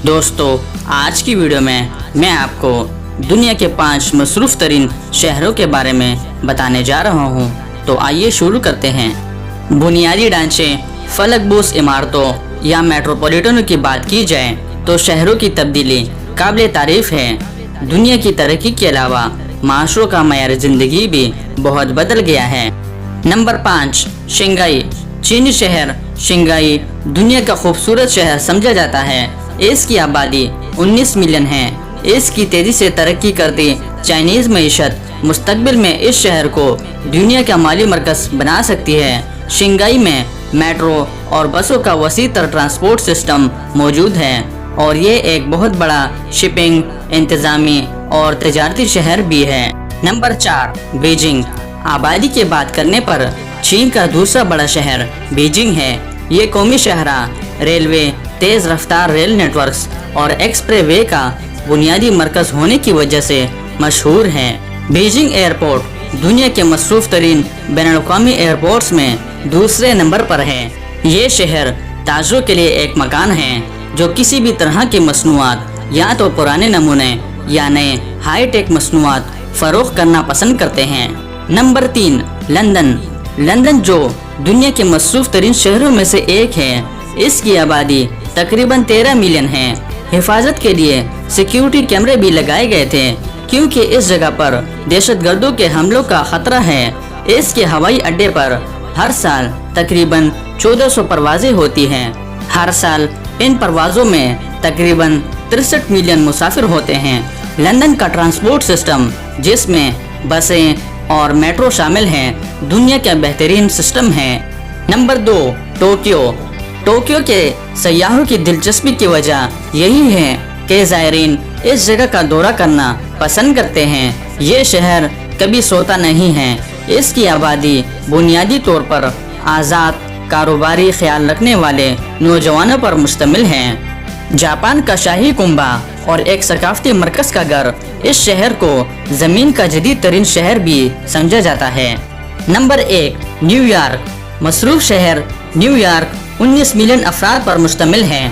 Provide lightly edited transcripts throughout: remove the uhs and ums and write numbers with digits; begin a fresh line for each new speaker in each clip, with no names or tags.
दोस्तों, आज की वीडियो में मैं आपको दुनिया के 5 मसरूफ़ तरीन शहरों के बारे में बताने जा रहा हूँ। तो आइए शुरू करते हैं। बुनियादी ढांचे, फलकबोस इमारतों या मेट्रोपॉलिटनों की बात की जाए तो शहरों की तब्दीली काबिल तारीफ़ है। दुनिया की तरक्की के अलावा माशरों का मयार ज़िंदगी भी बहुत बदल गया है। Number 5, Shanghai. चीनी शहर शंघाई दुनिया का खूबसूरत शहर समझा जाता है। इसकी आबादी 19 मिलियन है। इसकी तेज़ी से तरक्की करती चाइनीज़ मईशत मुस्तकबिल में इस शहर को दुनिया का माली मरकज़ बना सकती है। शंघाई में मेट्रो और बसों का वसी तर ट्रांसपोर्ट सिस्टम मौजूद है और ये एक बहुत बड़ा शिपिंग, इंतज़ामी और तजारती शहर भी है। Number 4, Beijing. आबादी की बात करने पर चीन का दूसरा बड़ा शहर बीजिंग है। ये कौमी शहरा, रेलवे, तेज़ रफ्तार रेल नेटवर्क्स और एक्सप्रेसवे का बुनियादी मरकज़ होने की वजह से मशहूर है। बीजिंग एयरपोर्ट दुनिया के मसरूफ़ तरीन बैनुल-अक़वामी एयरपोर्ट्स में दूसरे नंबर पर है। ये शहर ताजरों के लिए एक मकान है जो किसी भी तरह की मसनूआत या तो पुराने नमूने या नए हाईटेक मसनूआत फ़रोख्त करना पसंद करते हैं। Number 3, London. लंदन जो दुनिया के मसरूफ़ तरीन शहरों में से एक है। इसकी आबादी तकरीबन 13 मिलियन है। हिफाजत के लिए सिक्योरिटी कैमरे भी लगाए गए थे क्योंकि इस जगह पर दहशतगर्दों के हमलों का खतरा है। इसके हवाई अड्डे पर हर साल तकरीबन 1400 परवाजें होती हैं। हर साल इन परवाज़ों में तकरीबन 63 मिलियन मुसाफिर होते हैं। लंदन का ट्रांसपोर्ट सिस्टम, जिसमें बसें और मेट्रो शामिल हैं, दुनिया का बेहतरीन सिस्टम है। Number 2, Tokyo. टोक्यो के सयाहों की दिलचस्पी की वजह यही है कि ज़ायरीन इस जगह का दौरा करना पसंद करते हैं। ये शहर कभी सोता नहीं है। इसकी आबादी बुनियादी तौर पर आज़ाद, कारोबारी ख्याल रखने वाले नौजवानों पर मुश्तमिल है। जापान का शाही कुंबा और एक सकाफती मरकज़ का घर इस शहर को ज़मीन का जदीद तरीन शहर भी समझा जाता है। Number 1, New York. मसरूफ़ शहर न्यूयॉर्क 19 मिलियन अफराद पर मुश्तमिल है।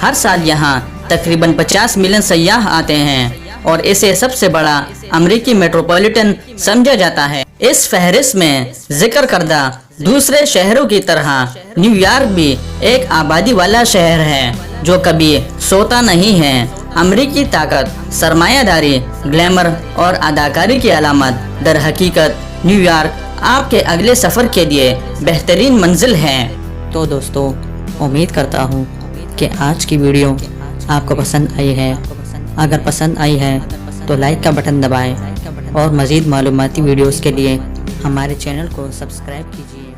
हर साल यहाँ तकरीबन 50 मिलियन सयाह आते हैं और इसे सबसे बड़ा अमेरिकी मेट्रोपॉलिटन समझा जाता है। इस फहरिस्त में जिक्र करदा दूसरे शहरों की तरह न्यूयॉर्क भी एक आबादी वाला शहर है जो कभी सोता नहीं है। अमेरिकी ताकत, सरमायादारी, ग्लैमर और अदाकारी की अलामत। दर हकीकत न्यूयॉर्क आपके अगले सफ़र के लिए बेहतरीन मंजिल है। तो दोस्तों, उम्मीद करता हूँ कि आज की वीडियो आपको पसंद आई है। अगर पसंद आई है तो लाइक का बटन दबाएं और मज़ीद मालूमाती वीडियोस के लिए हमारे चैनल को सब्सक्राइब कीजिए।